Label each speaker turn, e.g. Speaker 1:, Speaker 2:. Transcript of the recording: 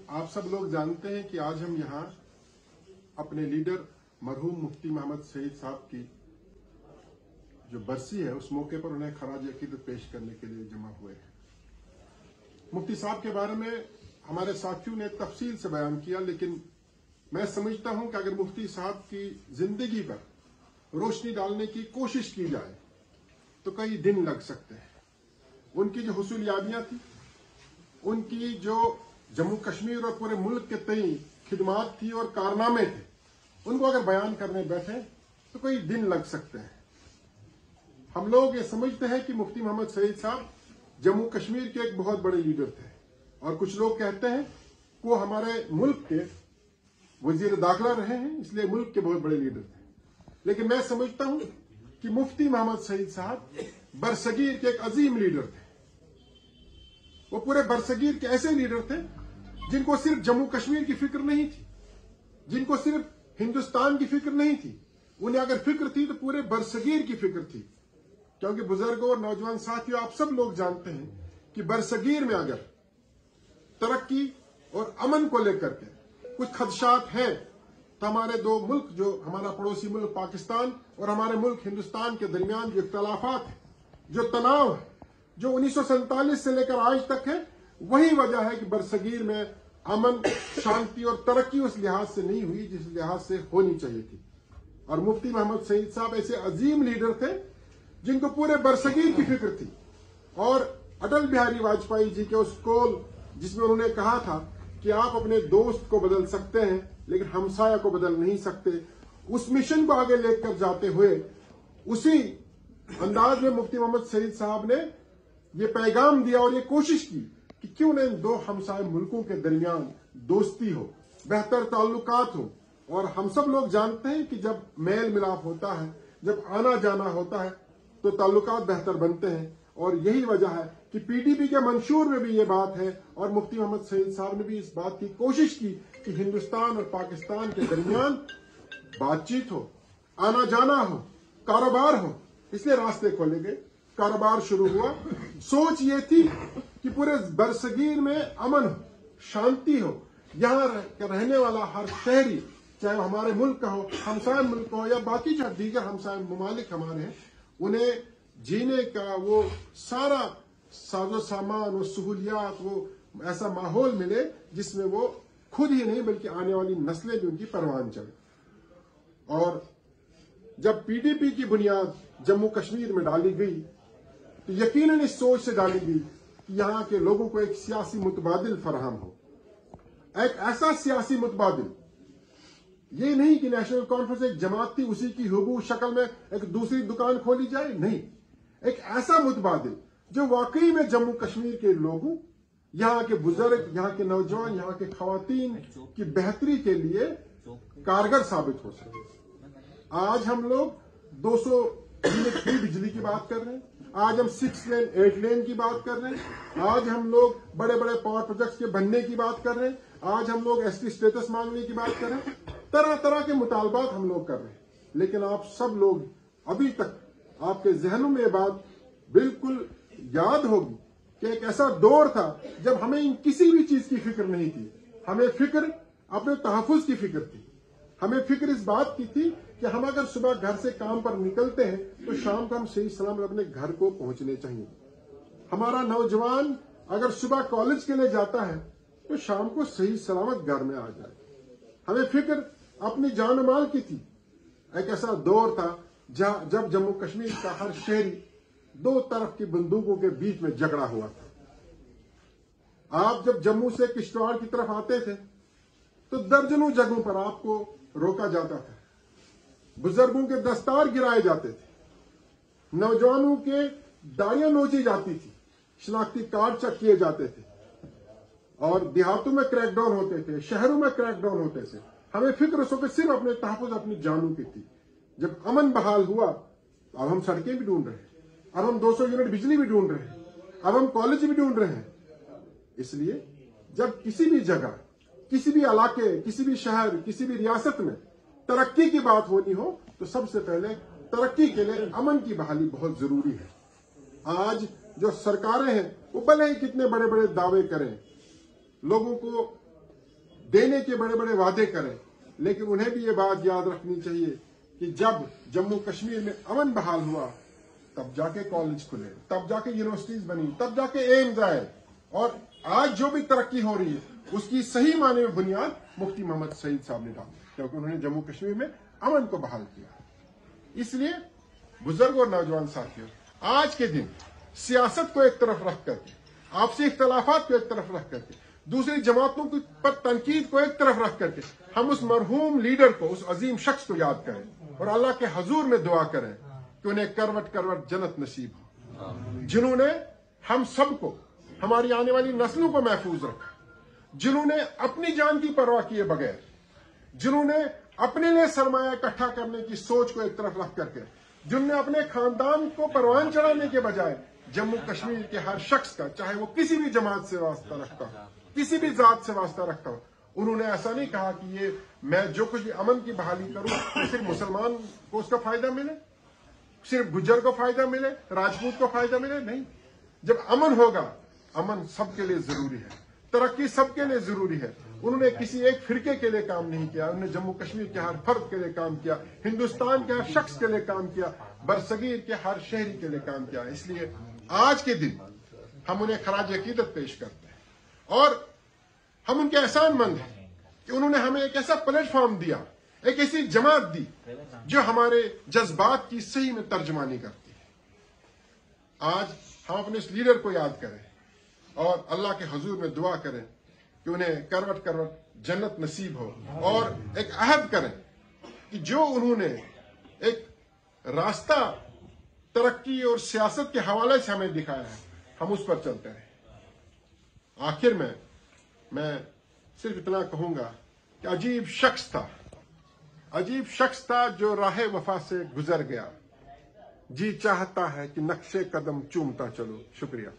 Speaker 1: आप सब लोग जानते हैं कि आज हम यहाँ अपने लीडर मरहूम मुफ्ती मोहम्मद सईद साहब की जो बरसी है उस मौके पर उन्हें खराज अकीदत पेश करने के लिए जमा हुए हैं। मुफ्ती साहब के बारे में हमारे साथियों ने तफसील से बयान किया, लेकिन मैं समझता हूं कि अगर मुफ्ती साहब की जिंदगी पर रोशनी डालने की कोशिश की जाए तो कई दिन लग सकते हैं। उनकी जो हुसूलियाबियां थी, उनकी जो जम्मू कश्मीर और पूरे मुल्क के तई खिदमात थी और कारनामे थे, उनको अगर बयान करने बैठे तो कई दिन लग सकते हैं। हम लोग ये समझते हैं कि मुफ्ती मोहम्मद सईद साहब जम्मू कश्मीर के एक बहुत बड़े लीडर थे और कुछ लोग कहते हैं कि वो हमारे मुल्क के वजीर दाखिला रहे हैं, इसलिए मुल्क के बहुत बड़े लीडर थे। लेकिन मैं समझता हूं कि मुफ्ती मोहम्मद सईद साहब बरसगीर के एक अजीम लीडर थे। वो पूरे बरसगीर के ऐसे लीडर थे जिनको सिर्फ जम्मू कश्मीर की फिक्र नहीं थी, जिनको सिर्फ हिंदुस्तान की फिक्र नहीं थी। उन्हें अगर फिक्र थी तो पूरे बरसगीर की फिक्र थी, क्योंकि बुजुर्गों और नौजवान साथियों, आप सब लोग जानते हैं कि बरसगीर में अगर तरक्की और अमन को लेकर के कुछ खदशात हैं तो हमारे दो मुल्क, जो हमारा पड़ोसी मुल्क पाकिस्तान और हमारे मुल्क हिंदुस्तान के दरमियान जो इख्तलाफात है, जो तनाव है, जो 1947 से लेकर आज तक है, वही वजह है कि बरसगीर में अमन, शांति और तरक्की उस लिहाज से नहीं हुई जिस लिहाज से होनी चाहिए थी। और मुफ्ती मोहम्मद सईद साहब ऐसे अजीम लीडर थे जिनको पूरे बरसगीर की फिक्र थी। और अटल बिहारी वाजपेयी जी के उस कॉल जिसमें उन्होंने कहा था कि आप अपने दोस्त को बदल सकते हैं लेकिन हमसाया को बदल नहीं सकते, उस मिशन को आगे लेकर जाते हुए उसी अंदाज में मुफ्ती मोहम्मद सईद साहब ने ये पैगाम दिया और ये कोशिश की कि क्यों न इन दो हमसाय मुल्कों के दरमियान दोस्ती हो, बेहतर ताल्लुकात हो। और हम सब लोग जानते हैं कि जब मेल मिलाप होता है, जब आना जाना होता है तो ताल्लुकात बेहतर बनते हैं। और यही वजह है कि पीडीपी के मंशूर में भी ये बात है और मुफ्ती मोहम्मद सईद साहब ने भी इस बात की कोशिश की कि हिंदुस्तान और पाकिस्तान के दरमियान बातचीत हो, आना जाना हो, कारोबार हो। इसलिए रास्ते खोले गए, कारोबार शुरू हुआ। सोच ये थी कि पूरे बरसगीर में अमन हो, शांति हो, यहाँ रहने वाला हर शहरी, चाहे वो हमारे मुल्क का हो, हमसाय मुल्क हो या बाकी जो दीगर हमसाय ममालिक हमारे हैं, उन्हें जीने का वो सारा साजो सामान, वो सहूलियात, वो ऐसा माहौल मिले जिसमें वो खुद ही नहीं बल्कि आने वाली नस्लें भी उनकी परवान चले। और जब पीडीपी की बुनियाद जम्मू कश्मीर में डाली गई तो यकीनन इस सोच से डाली गई कि यहाँ के लोगों को एक सियासी मुतबादिल फराहम हो, एक ऐसा सियासी मुतबादिल, ये नहीं कि नेशनल कॉन्फ्रेंस एक जमात थी उसी की हुबहू शक्ल में एक दूसरी दुकान खोली जाए, नहीं, एक ऐसा मुतबादिल जो वाकई में जम्मू कश्मीर के लोगों, यहाँ के बुजुर्ग, यहाँ के नौजवान, यहाँ के खवातीन की बेहतरी के लिए कारगर साबित हो सके। आज हम लोग 200 यूनिट फ्री बिजली की बात कर रहे हैं, आज हम 6 लेन 8 लेन की बात कर रहे हैं, आज हम लोग बड़े बड़े पावर प्रोजेक्ट्स के बनने की बात कर रहे हैं, आज हम लोग एसटी स्टेटस मांगने की बात कर रहे हैं, तरह तरह के मुतालबात हम लोग कर रहे हैं। लेकिन आप सब लोग अभी तक आपके जहनों में ये बात बिल्कुल याद होगी कि एक ऐसा दौर था जब हमें इन किसी भी चीज की फिक्र नहीं थी। हमें फिक्र अपने तहफ़्फ़ुज़ की फिक्र थी। हमें फिक्र इस बात की थी कि हम अगर सुबह घर से काम पर निकलते हैं तो शाम को हम सही सलामत अपने घर को पहुंचने चाहिए। हमारा नौजवान अगर सुबह कॉलेज के लिए जाता है तो शाम को सही सलामत घर में आ जाए। हमें फिक्र अपनी जान माल की थी। एक ऐसा दौर था जब जम्मू कश्मीर का हर शहरी दो तरफ की बंदूकों के बीच में झगड़ा हुआ था। आप जब जम्मू से किश्तवाड़ की तरफ आते थे तो दर्जनों जगहों पर आपको रोका जाता था, बुजुर्गों के दस्तार गिराए जाते थे, नौजवानों के दाढ़ियां नोची जाती थी, शनाख्ती कार्ड चेक किए जाते थे और देहातों में क्रैकडाउन होते थे, शहरों में क्रैकडाउन होते थे। हमें फिक्र सो के सिर्फ अपने तहफ़्फ़ुज़, अपनी जानों की थी। जब अमन बहाल हुआ अब हम सड़कें भी ढूंढ रहे हैं, अब हम 200 यूनिट बिजली भी ढूंढ रहे हैं, अब हम कॉलेज भी ढूंढ रहे हैं। इसलिए जब किसी भी जगह, किसी भी इलाके, किसी भी शहर, किसी भी रियासत में तरक्की की बात होनी हो तो सबसे पहले तरक्की के लिए अमन की बहाली बहुत जरूरी है। आज जो सरकारें हैं वो भले ही कितने बड़े बड़े दावे करें, लोगों को देने के बड़े बड़े वादे करें, लेकिन उन्हें भी ये बात याद रखनी चाहिए कि जब जम्मू कश्मीर में अमन बहाल हुआ तब जाके कॉलेज खुले, तब जाके यूनिवर्सिटीज बनी, तब जाके एम्स आए, और आज जो भी तरक्की हो रही है उसकी सही माने में बुनियाद मुफ्ती मोहम्मद सईद साहब ने डाली, क्योंकि उन्होंने जम्मू कश्मीर में अमन को बहाल किया। इसलिए बुजुर्ग और नौजवान साथियों, आज के दिन सियासत को एक तरफ रख करके, आपसी इख्तलाफात को एक तरफ रख करके, दूसरी जमातों की पर तनकीद को एक तरफ रख करके हम उस मरहूम लीडर को, उस अजीम शख्स को याद करें और अल्लाह के हजूर में दुआ करें कि उन्हें करवट करवट जन्नत नसीब हो, जिन्होंने हम सबको, हमारी आने वाली नस्लों को महफूज रखा, जिन्होंने अपनी जान की परवाह किए बगैर, जिन्होंने अपने लिए सरमाया इकट्ठा करने की सोच को एक तरफ रख करके, जिन्होंने अपने खानदान को परवान चढ़ाने के बजाय जम्मू कश्मीर के हर शख्स का, चाहे वो किसी भी जमात से वास्ता रखता हो, किसी भी जात से वास्ता रखता हो, उन्होंने ऐसा नहीं कहा कि ये मैं जो कुछ भी अमन की बहाली करूं तो सिर्फ मुसलमान को उसका फायदा मिले, सिर्फ गुज्जर को फायदा मिले, राजपूत को फायदा मिले। नहीं, जब अमन होगा, अमन सबके लिए जरूरी है, तरक्की सबके लिए जरूरी है। उन्होंने किसी एक फिरके के लिए काम नहीं किया, उन्होंने जम्मू कश्मीर के हर फर्द के लिए काम किया, हिंदुस्तान के हर शख्स के लिए काम किया, बरसगीर के हर शहरी के लिए काम किया। इसलिए आज के दिन हम उन्हें खराज अकीदत पेश करते हैं और हम उनके एहसानमंद हैं कि उन्होंने हमें एक ऐसा प्लेटफॉर्म दिया, एक ऐसी जमात दी जो हमारे जज्बात की सही में तर्जमानी करती है। आज हम अपने इस लीडर को याद करें और अल्लाह के हुजूर में दुआ करें कि उन्हें करवट करवट जन्नत नसीब हो, और एक अहद करें कि जो उन्होंने एक रास्ता तरक्की और सियासत के हवाले से हमें दिखाया है, हम उस पर चलते रहें। आखिर में मैं सिर्फ इतना कहूंगा कि अजीब शख्स था जो राह वफा से गुजर गया, जी चाहता है कि नक्शे कदम चूमता चलो। शुक्रिया।